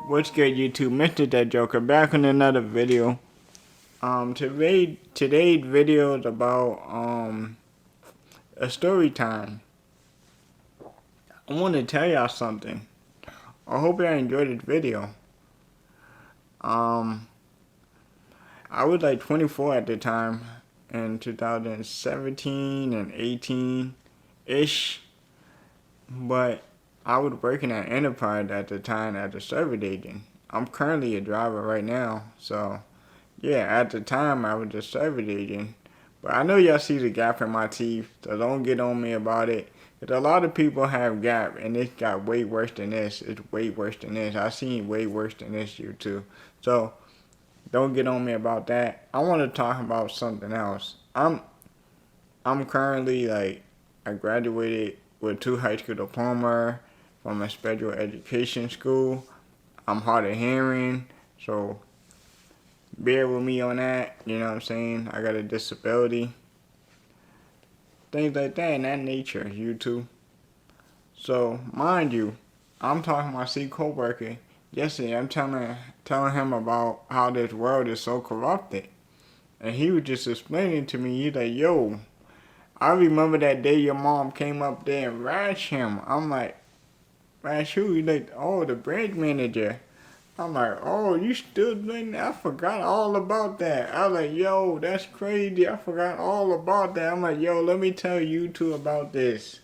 What's good, YouTube? Mr.DeAdJ back on another video. Today's video is about a story time. I want to tell y'all something. I hope y'all enjoyed this video. I was like 24 at the time in 2017 and 18 ish, but I was working at Enterprise at the time as a service agent. I'm currently a driver right now, so yeah, at the time I was a service agent. But I know y'all see the gap in my teeth, so don't get on me about it. Cause a lot of people have gap, and it got way worse than this. It's way worse than this. I seen way worse than this YouTube. So don't get on me about that. I want to talk about something else. I'm currently I graduated with 2 high school diploma from a special education school. I'm hard of hearing, so bear with me on that. You know what I'm saying? I got a disability. Things like that in that nature, YouTube. So, mind you, I'm talking to my co-worker yesterday. I'm telling him about how this world is so corrupted. And he was just explaining to me, he's like, yo, I remember that day your mom came up there and rashed him. I'm like, rash who? He's like, oh, the branch manager. I'm like, oh, you still doing that? I forgot all about that. I was like, yo, that's crazy. I forgot all about that. I'm like, yo, let me tell you two about this.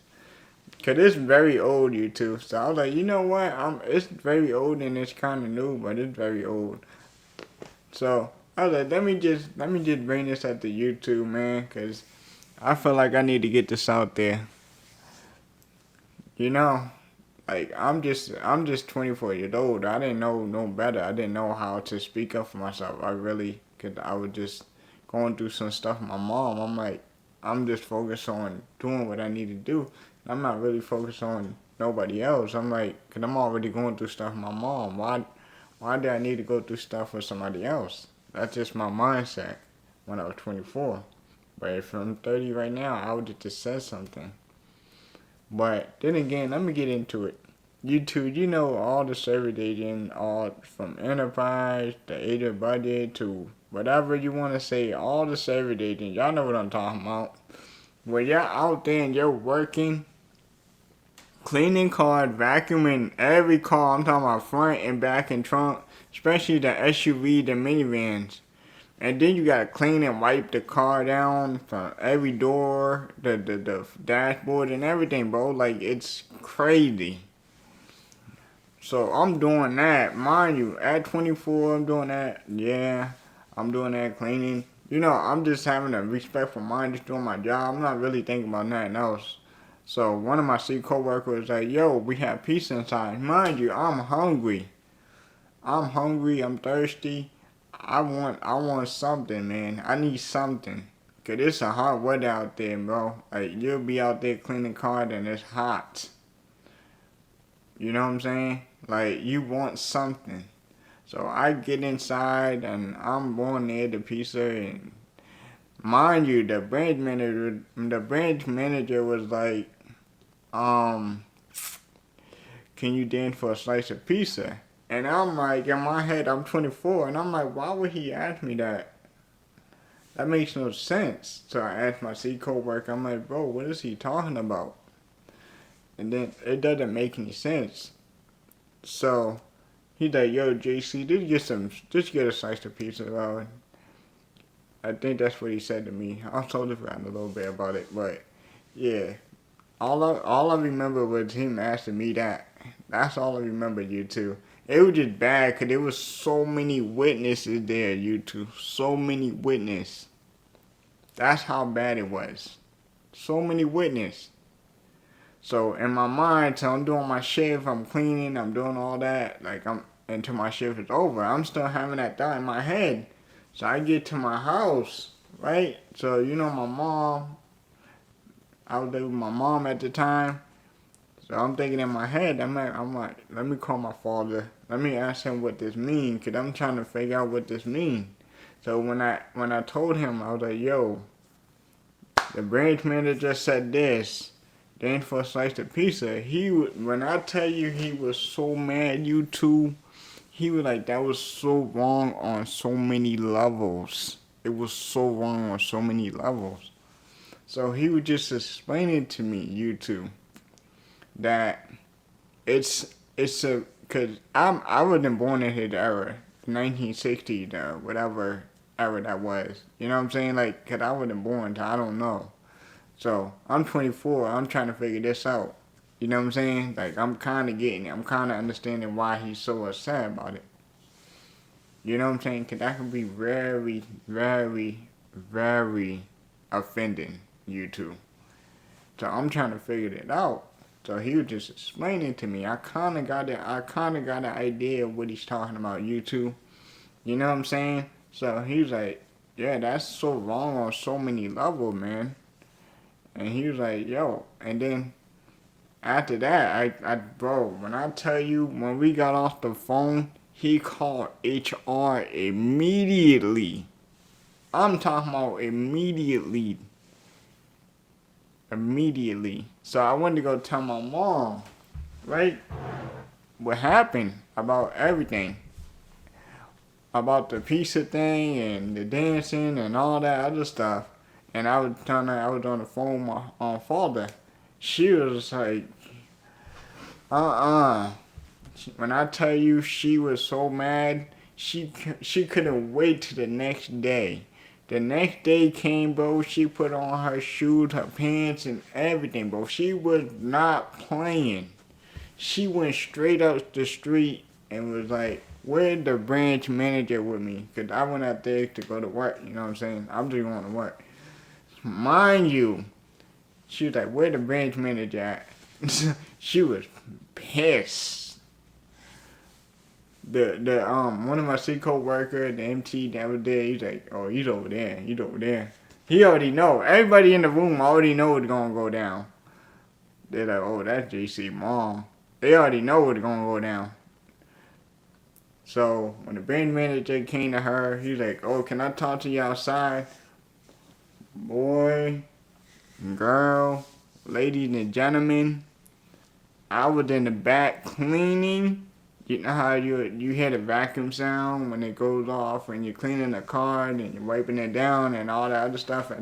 Because it's very old, you two. So I was like, you know what? It's very old and it's kind of new, but it's very old. So I was like, let me just bring this up to YouTube, man, because I feel like I need to get this out there. You know? Like, I'm just 24 years old. I didn't know no better. I didn't know how to speak up for myself. I was just going through some stuff with my mom. I'm like, I'm just focused on doing what I need to do. I'm not really focused on nobody else. I'm like, cause I'm already going through stuff with my mom. Why do I need to go through stuff with somebody else? That's just my mindset when I was 24. But if I'm 30 right now, I would just say something. But then again, let me get into it. YouTube, you know all the service agents, all from Enterprise to agent budget to whatever you want to say, all the service agents, y'all know what I'm talking about. When y'all out there and you're working, cleaning cars, vacuuming every car, I'm talking about front and back and trunk, especially the SUV, the minivans. And then you gotta clean and wipe the car down from every door, the dashboard and everything, bro. Like, it's crazy. So I'm doing that. Mind you, at 24, I'm doing that. Yeah, I'm doing that cleaning. You know, I'm just having a respectful mind, just doing my job. I'm not really thinking about nothing else. So one of my co-workers was like, yo, we have pizza inside. Mind you, I'm hungry. I'm thirsty. I want something, man. I need something. Cause it's a hot weather out there, bro. Like, you'll be out there cleaning cars and it's hot. You know what I'm saying? Like, you want something. So I get inside and I'm going near the pizza, and mind you, the branch manager was like, can you dance for a slice of pizza? And I'm like, in my head, I'm 24, and I'm like, why would he ask me that? That makes no sense. So I asked my co-worker, I'm like, bro, what is he talking about? And then it doesn't make any sense. So he's like, yo, JC, just get a slice of pizza, bro. I think that's what he said to me. I told him around a little bit about it, but yeah. All I remember was him asking me that. That's all I remember, you two. It was just bad because there was so many witnesses there, you two. So many witnesses. That's how bad it was. So many witnesses. So in my mind, till I'm doing my shift, I'm cleaning, I'm doing all that, until my shift is over, I'm still having that thought in my head. So I get to my house, right? So you know my mom, I was there with my mom at the time. So I'm thinking in my head, I'm like, let me call my father. Let me ask him what this means, because I'm trying to figure out what this means. So when I told him, I was like, yo, the branch manager said this. Then for a slice of pizza, when I tell you he was so mad, you two, he was like, that was so wrong on so many levels. It was so wrong on so many levels. So he was just explaining to me, YouTube, that it's a, cause I wasn't born in his era, 1960, whatever era that was. You know what I'm saying? Like, cause I wasn't born, so I don't know. So I'm 24. I'm trying to figure this out. You know what I'm saying? Like, I'm kind of getting it. I'm kind of understanding why he's so upset about it. You know what I'm saying? Because that can be very, very, very offending, you two. So I'm trying to figure it out. So he was just explaining to me. I kind of got it. I kind of got an idea of what he's talking about, you two. You know what I'm saying? So he was like, yeah, that's so wrong on so many levels, man. And he was like, yo. And then after that, bro, when I tell you, when we got off the phone, he called HR immediately. I'm talking about immediately. Immediately. So I went to go tell my mom, right, what happened about everything. About the pizza thing and the dancing and all that other stuff. And I was telling her I was on the phone with my father. She was like, when I tell you she was so mad, she couldn't wait till the next day. The next day came, bro. She put on her shoes, her pants, and everything, bro. She was not playing. She went straight up the street and was like, where's the branch manager with me? Because I went out there to go to work, you know what I'm saying? I'm just going to work. Mind you, she was like, where the branch manager at? She was pissed. The one of my C co-worker, the MT that was there, he's like, oh, he's over there, he's over there. He already know. Everybody in the room already know what's gonna go down. They're like, oh, that's JC mom. They already know what's gonna go down. So when the branch manager came to her, he's like, oh, can I talk to you outside? Boy, girl, ladies and gentlemen, I was in the back cleaning. You know how you hear the vacuum sound when it goes off when you're cleaning the car and you're wiping it down and all that other stuff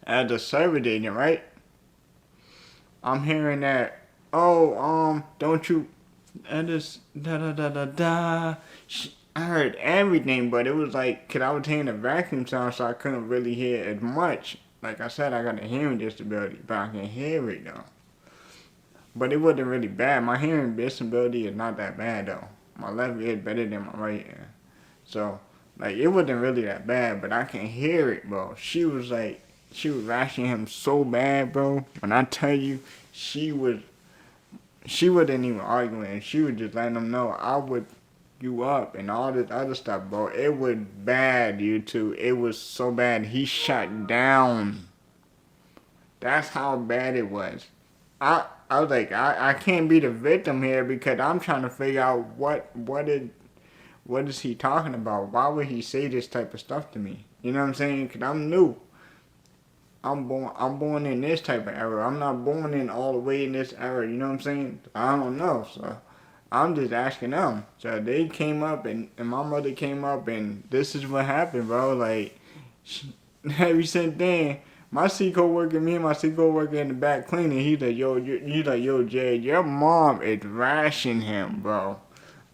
at the service agent, right? I'm hearing that, oh, don't you, that is, da da da da da. I heard everything, but it was like, cause I was hearing the vacuum sound, so I couldn't really hear as much. Like I said, I got a hearing disability, but I can hear it though. But it wasn't really bad. My hearing disability is not that bad though. My left ear is better than my right ear. So, like, it wasn't really that bad, but I can hear it, bro. She was rationing him so bad, bro. When I tell you, she wasn't even arguing. She was just letting him know I would you up and all this other stuff, bro. It was bad, you two. It was so bad. He shut down. That's how bad it was. I was like, I can't be the victim here because I'm trying to figure out what is he talking about? Why would he say this type of stuff to me? You know what I'm saying? Because I'm new. I'm born in this type of era. I'm not born in all the way in this era. You know what I'm saying? I don't know. So I'm just asking them. So they came up and my mother came up and this is what happened, bro. Like, every since then, my C co-worker, me and my C co-worker in the back cleaning, he's like, yo, Jay, your mom is rationing him, bro.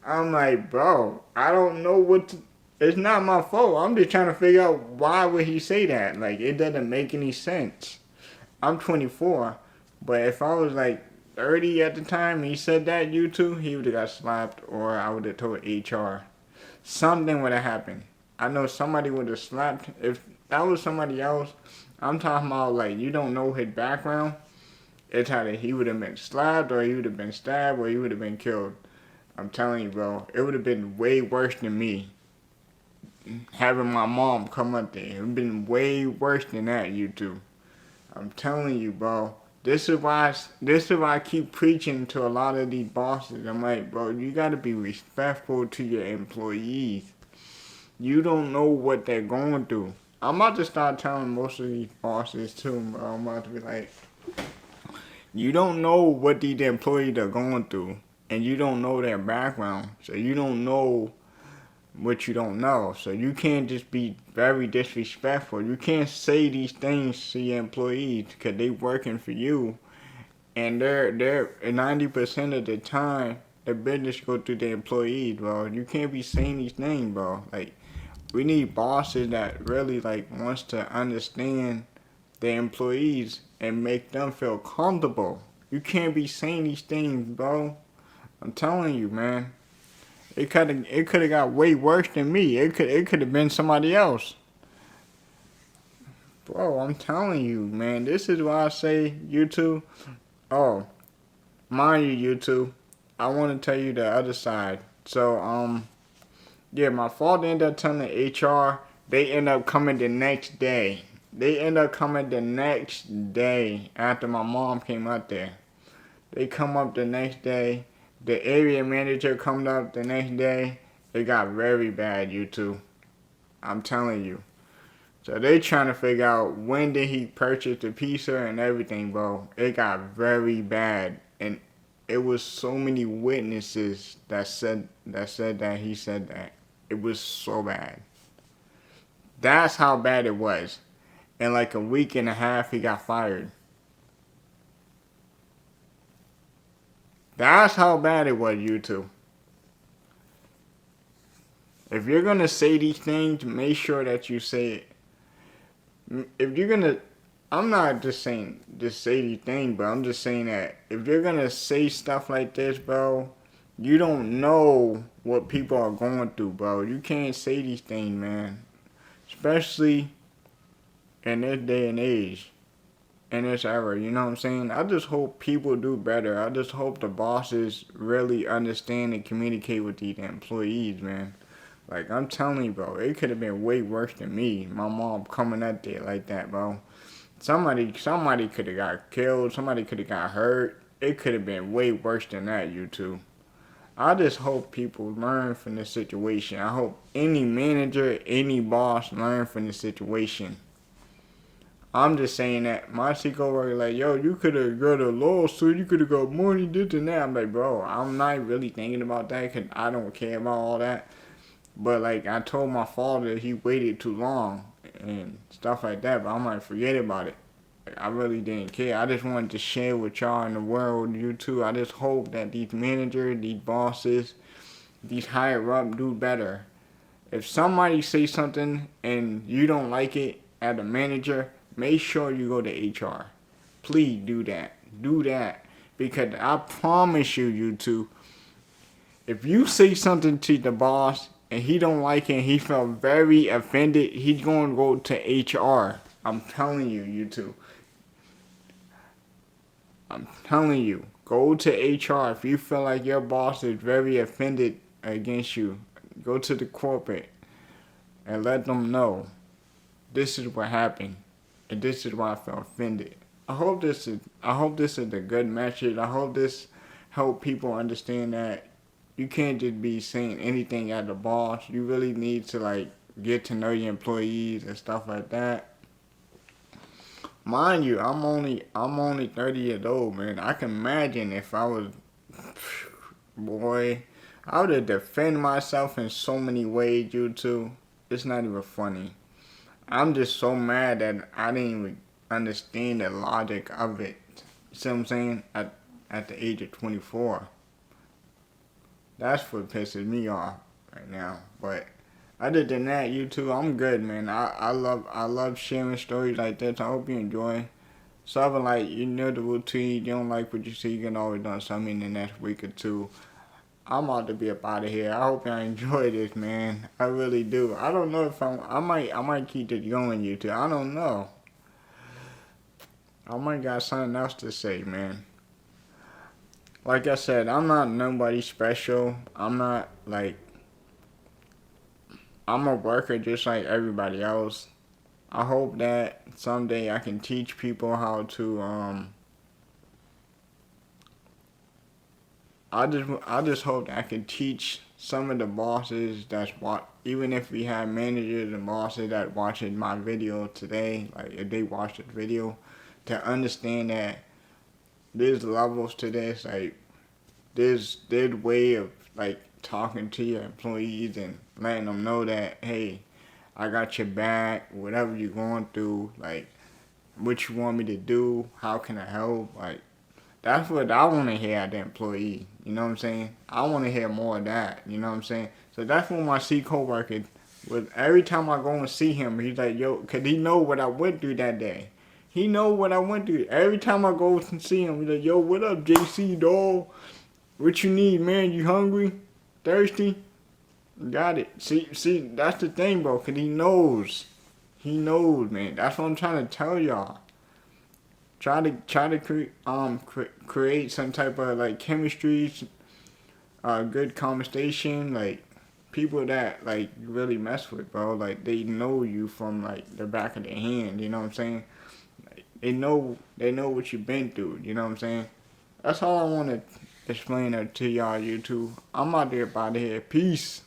I'm like, bro, I don't know what to, it's not my fault. I'm just trying to figure out why would he say that. Like, it doesn't make any sense. I'm 24, but if I was like 30 at the time and he said that, you two, he would have got slapped or I would have told HR. Something would have happened. I know somebody would have slapped. If that was somebody else, I'm talking about, like, you don't know his background. It's how he would have been slapped or he would have been stabbed or he would have been killed. I'm telling you, bro, it would have been way worse than me. Having my mom come up there. It would have been way worse than that, you two. I'm telling you, bro. This is why I keep preaching to a lot of these bosses. I'm like, bro, you got to be respectful to your employees. You don't know what they're going through. I'm about to start telling most of these bosses too, bro. I'm about to be like, you don't know what these employees are going through. and you don't know their background, so you don't know what you don't know. So you can't just be very disrespectful. You can't say these things to your employees because they working for you, and they're 90% of the time the business go through the employees, bro. You can't be saying these things, bro. Like, we need bosses that really like wants to understand their employees and make them feel comfortable. You can't be saying these things, bro. I'm telling you, man. It could have got way worse than me. It could have been somebody else. Bro, I'm telling you, man. This is why I say YouTube. Oh, mind you, YouTube. I want to tell you the other side. So, yeah, my father ended up telling the HR. They end up coming the next day. They end up coming the next day after my mom came up there. They come up the next day. The area manager come up the next day. It got very bad, YouTube. I'm telling you. So they trying to figure out when did he purchase the pizza and everything, bro. It got very bad, and it was so many witnesses that said that he said that. It was so bad. That's how bad it was. In like a week and a half, he got fired. That's how bad it was, YouTube. If you're gonna say these things, make sure that you say it. If you're gonna, I'm not just saying just say these things, but I'm just saying that if you're gonna say stuff like this, bro, you don't know what people are going through, bro. You can't say these things, man. Especially in this day and age, in this era, you know what I'm saying? I just hope people do better. I just hope the bosses really understand and communicate with these employees, man. Like, I'm telling you, bro, it could have been way worse than me. My mom coming up there like that, bro. Somebody could have got killed. Somebody could have got hurt. It could have been way worse than that, YouTube. I just hope people learn from this situation. I hope any manager, any boss learn from this situation. I'm just saying that my CEO worker like, yo, you could have got a lawsuit, you could have got money, this and that. I'm like, bro, I'm not really thinking about that because I don't care about all that. But like, I told my father he waited too long and stuff like that, but I'm like, forget about it. Like, I really didn't care. I just wanted to share with y'all in the world, you too. I just hope that these managers, these bosses, these higher up do better. If somebody say something and you don't like it as a manager, make sure you go to HR. Please do that. Do that. Because I promise you, you two, if you say something to the boss and he don't like it and he felt very offended, he's going to go to HR. I'm telling you, you two. I'm telling you. Go to HR. If you feel like your boss is very offended against you, go to the corporate and let them know this is what happened. And this is why I felt offended. I hope this is a good message. I hope this help people understand that you can't just be saying anything at the boss. You really need to like get to know your employees and stuff like that. Mind you, I'm only 30 years old, man. I can imagine if I was, boy, I would have defended myself in so many ways, you two. It's not even funny. I'm just so mad that I didn't even understand the logic of it. You see what I'm saying? At the age of 24. That's what pisses me off right now. But other than that, you two, I'm good, man. I love sharing stories like this. I hope you enjoy. Something like you know the routine, you don't like what you see, you can always do something in the next week or two. I'm about to be up out of here. I hope y'all enjoy this, man. I really do. I don't know if I might keep it going, you two. I don't know. I might got something else to say, man. Like I said, I'm not nobody special. I'm not like, I'm a worker just like everybody else. I hope that someday I can teach people how to I just hope that I can teach some of the bosses even if we have managers and bosses that watching my video today, like if they watch the video, to understand that there's levels to this. Like, there's way of like talking to your employees and letting them know that, hey, I got your back, whatever you're going through, like what you want me to do, how can I help, like that's what I want to hear at the employee. You know what I'm saying? I want to hear more of that. You know what I'm saying? So that's what my C coworker was. Every time I go and see him, he's like, yo, cause he know what I went through that day. He know what I went through. Every time I go and see him, he's like, yo, what up, JC, dog? What you need, man? You hungry? Thirsty? Got it. See, that's the thing, bro. Cause he knows. He knows, man. That's what I'm trying to tell y'all. Try to create some type of like chemistry, good conversation, like people that like you really mess with, bro. Like they know you from like the back of their hand. You know what I'm saying? Like, they know what you've been through. You know what I'm saying? That's all I want to explain to y'all, YouTube. I'm out there here. Peace.